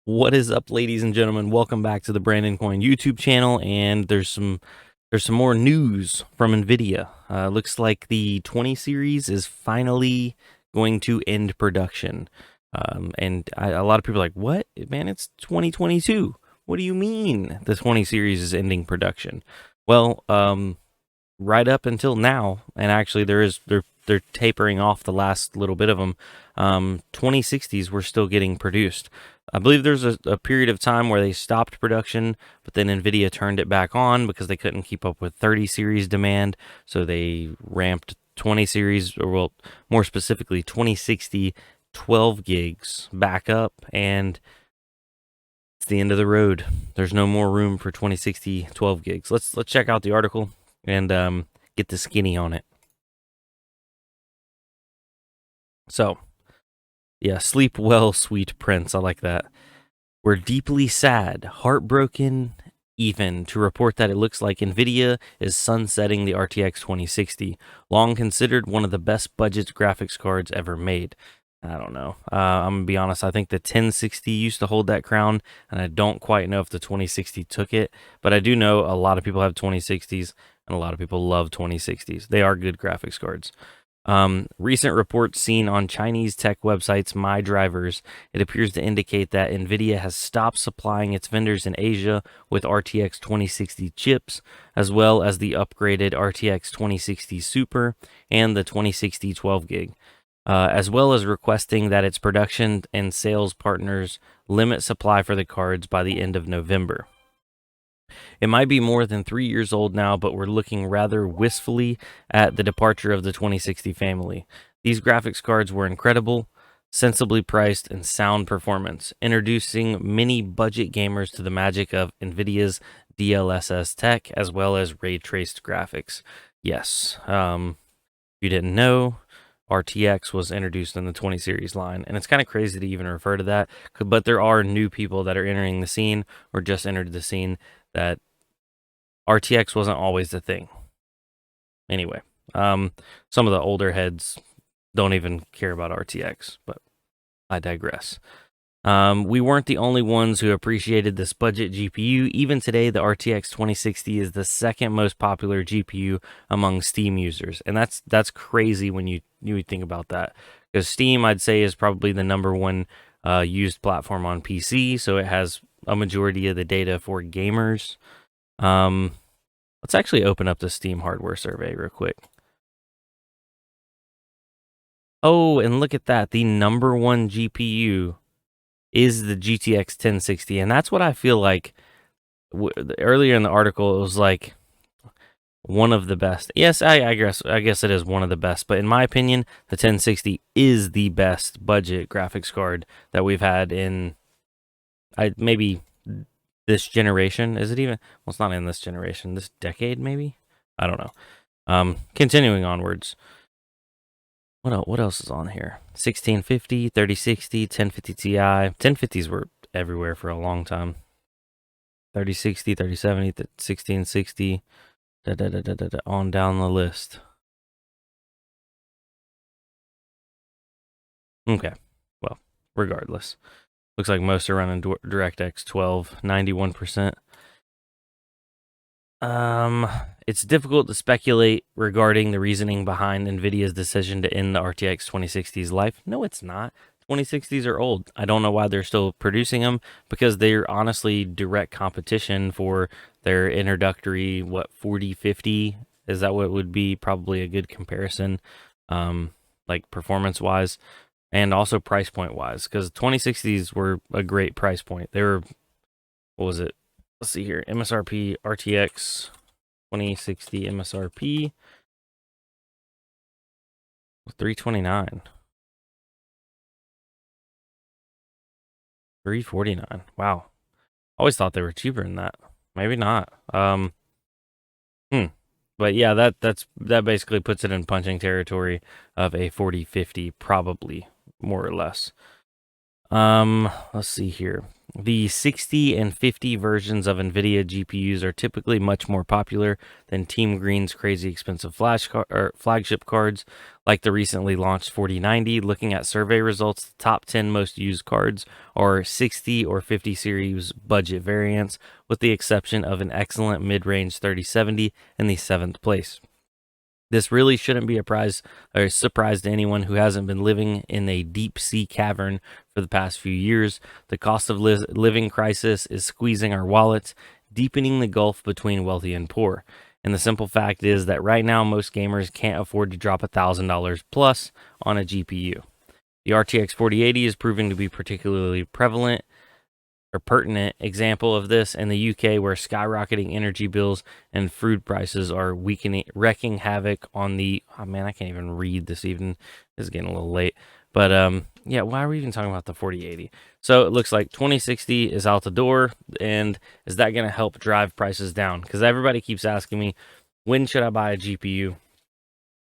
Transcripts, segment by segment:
What is up, ladies and gentlemen? Welcome back to the Brandon Coin YouTube channel, and there's some more news from Nvidia. Looks like the 20 series is finally going to end production. A lot of people are like, "What, man? It's 2022. What do you mean the 20 series is ending production?" Well, right up until now, and actually they're tapering off the last little bit of them. 2060s were still getting produced. I believe there's a period of time where they stopped production, but then Nvidia turned it back on because they couldn't keep up with 30 series demand, so they ramped 20 series, or well, more specifically 2060 12 gigs back up, and it's the end of the road. There's no more room for 2060 12 gigs. Let's check out the article and get the skinny on it. So, yeah, sleep well, sweet prince. I like that. We're deeply sad, heartbroken, even to report that it looks like Nvidia is sunsetting the RTX 2060, long considered one of the best budget graphics cards ever made. I don't know. I'm gonna be honest. I think the 1060 used to hold that crown, and I don't quite know if the 2060 took it. But I do know a lot of people have 2060s, and a lot of people love 2060s. They are good graphics cards. Recent reports seen on Chinese tech websites My Drivers, it appears to indicate that Nvidia has stopped supplying its vendors in Asia with RTX 2060 chips, as well as the upgraded RTX 2060 Super and the 2060 12 gig, as well as requesting that its production and sales partners limit supply for the cards by the end of November. It might be more than 3 years old now, but we're looking rather wistfully at the departure of the 2060 family. These graphics cards were incredible, sensibly priced, and sound performance, introducing many budget gamers to the magic of NVIDIA's DLSS tech, as well as ray-traced graphics. Yes, if you didn't know, RTX was introduced in the 20 series line, and it's kind of crazy to even refer to that, but there are new people that are entering the scene or just entered the scene that RTX wasn't always the thing. Anyway, some of the older heads don't even care about RTX, but I digress. We weren't the only ones who appreciated this budget GPU. Even today, the RTX 2060 is the second most popular GPU among Steam users, and that's crazy when you think about that. Because Steam, I'd say, is probably the number one used platform on PC, so it has a majority of the data for gamers. Let's actually open up the Steam hardware survey real quick. Oh, and look at that. The number one GPU is the GTX 1060, and that's what I feel like. Earlier in the article, it was like one of the best. Yes, I guess it is one of the best, but in my opinion, the 1060 is the best budget graphics card that we've had in maybe this generation. Is it even? Well, it's not in this generation. This decade, maybe. I don't know. Continuing onwards. What else is on here? 1650, 3060, 1050 Ti. 1050s were everywhere for a long time. 3060, 3070, 1660, on down the list. Okay, well, regardless. Looks like most are running DirectX 12, 91%. It's difficult to speculate regarding the reasoning behind Nvidia's decision to end the RTX 2060's life. No, it's not. 2060s are old. I don't know why they're still producing them, because they're honestly direct competition for their introductory, 4050? Is that what would be probably a good comparison, like performance-wise, and also price point-wise, because 2060s were a great price point. They were, what was it? Let's see here. MSRP RTX 2060 MSRP $329. $349. Wow. Always thought they were cheaper than that. Maybe not. But yeah, that basically puts it in punching territory of a 4050, probably, more or less. Let's see here. The 60 and 50 versions of Nvidia GPUs are typically much more popular than Team Green's crazy expensive flagship cards, like the recently launched 4090. Looking at survey results, the top 10 most used cards are 60 or 50 series budget variants, with the exception of an excellent mid-range 3070 in the 7th place. This really shouldn't be a surprise to anyone who hasn't been living in a deep sea cavern for the past few years. The cost of living crisis is squeezing our wallets, deepening the gulf between wealthy and poor. And the simple fact is that right now, most gamers can't afford to drop $1,000 plus on a GPU. The RTX 4080 is proving to be particularly prevalent or pertinent example of this in the UK, where skyrocketing energy bills and food prices are wreaking havoc on the. Oh man, I can't even read this evening. This is getting a little late. But yeah, why are we even talking about the 4080? So it looks like 2060 is out the door, and is that going to help drive prices down? Because everybody keeps asking me, when should I buy a GPU?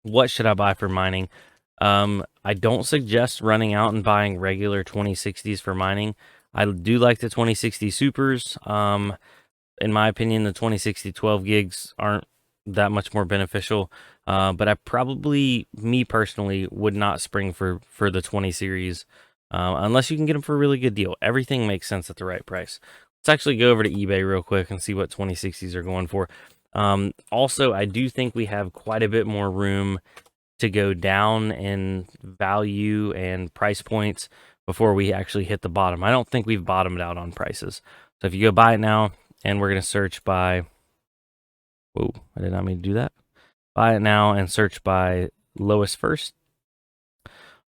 What should I buy for mining? I don't suggest running out and buying regular 2060s for mining. I do like the 2060 Supers. In my opinion, the 2060 12 gigs aren't that much more beneficial. But I probably, me personally, would not spring for the 20 series unless you can get them for a really good deal. Everything makes sense at the right price. Let's actually go over to eBay real quick and see what 2060s are going for. Also, I do think we have quite a bit more room to go down in value and price points before we actually hit the bottom. I don't think we've bottomed out on prices. So if you go buy it now, and we're going to search by, whoa, I did not mean to do that. Buy it now and search by lowest first.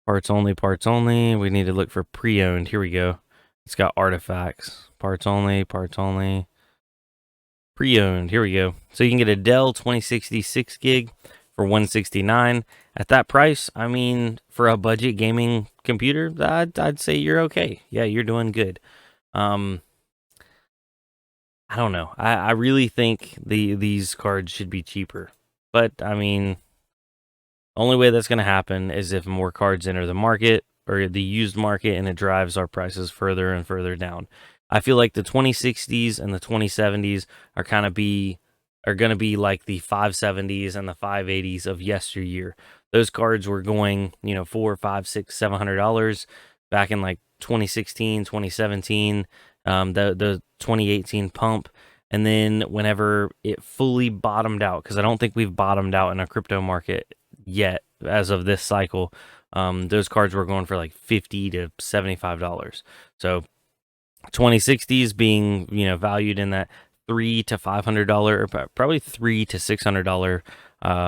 Parts only, parts only. We need to look for pre-owned. Here we go. It's got artifacts. Parts only, parts only. Pre-owned. Here we go. So you can get a Dell 2060 6 gig for $169. At that price, I mean, for a budget gaming computer, I'd say you're okay. Yeah, you're doing good. I don't know. I really think these cards should be cheaper. But I mean, only way that's going to happen is if more cards enter the market or the used market, and it drives our prices further and further down. I feel like the 2060s and the 2070s are going to be like the 570s and the 580s of yesteryear. Those cards were going, $4, $5, $6, $700 back in like 2016, 2017, the 2018 pump. And then whenever it fully bottomed out, because I don't think we've bottomed out in a crypto market yet as of this cycle, those cards were going for like $50 to $75. So 2060s being, valued in that $300 to $500, or probably $300 to $600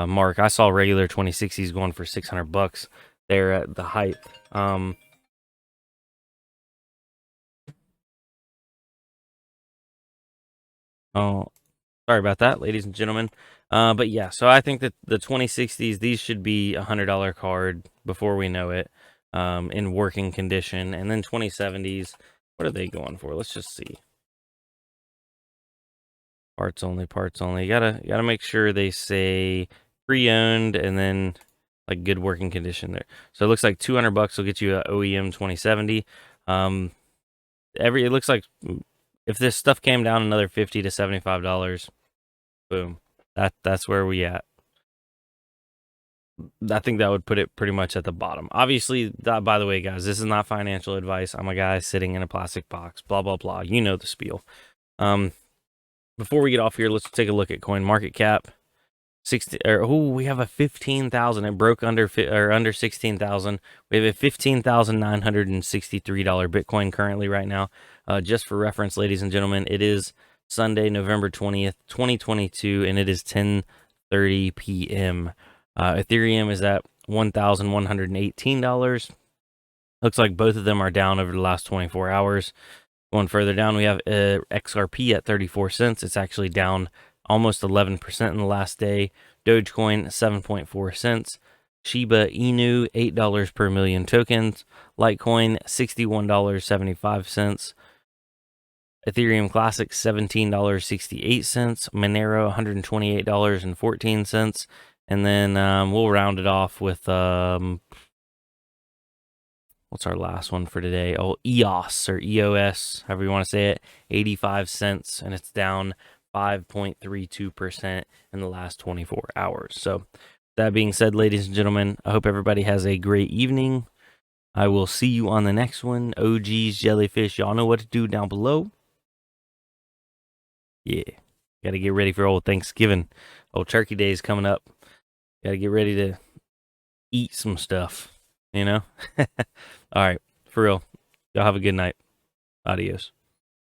mark. I saw regular 2060s going for $600 there at the height. Oh, sorry about that, ladies and gentlemen. But yeah, so I think that the 2060s, these should be a $100 card before we know it, in working condition. And then 2070s, what are they going for? Let's just see. Parts only, parts only. You gotta make sure they say pre-owned and then like good working condition there. So it looks like $200 will get you a OEM 2070. It looks like if this stuff came down another $50 to $75, boom. That's where we at. I think that would put it pretty much at the bottom. Obviously, by the way, guys, this is not financial advice. I'm a guy sitting in a plastic box, blah, blah, blah. You know the spiel. Before we get off here, let's take a look at coin market cap. We have a 15,000. It broke under 16,000. We have a $15,963 Bitcoin currently right now. Just for reference, ladies and gentlemen, it is Sunday, November 20th, 2022, and it is 10:30 p.m. Ethereum is at $1,118. Looks like both of them are down over the last 24 hours. Going further down, we have XRP at 34 cents. It's actually down almost 11% in the last day. Dogecoin, 7.4 cents. Shiba Inu, $8 per million tokens. Litecoin, $61.75. Ethereum Classic, $17.68. Monero, $128.14. And then we'll round it off with what's our last one for today? Oh, EOS or EOS, however you want to say it, 85 cents, and it's down 5.32% in the last 24 hours. So, that being said, ladies and gentlemen, I hope everybody has a great evening. I will see you on the next one. OGs, jellyfish, y'all know what to do down below. Yeah, got to get ready for old Thanksgiving. Old Turkey Day is coming up. Got to get ready to eat some stuff, you know? All right, for real. Y'all have a good night. Adios.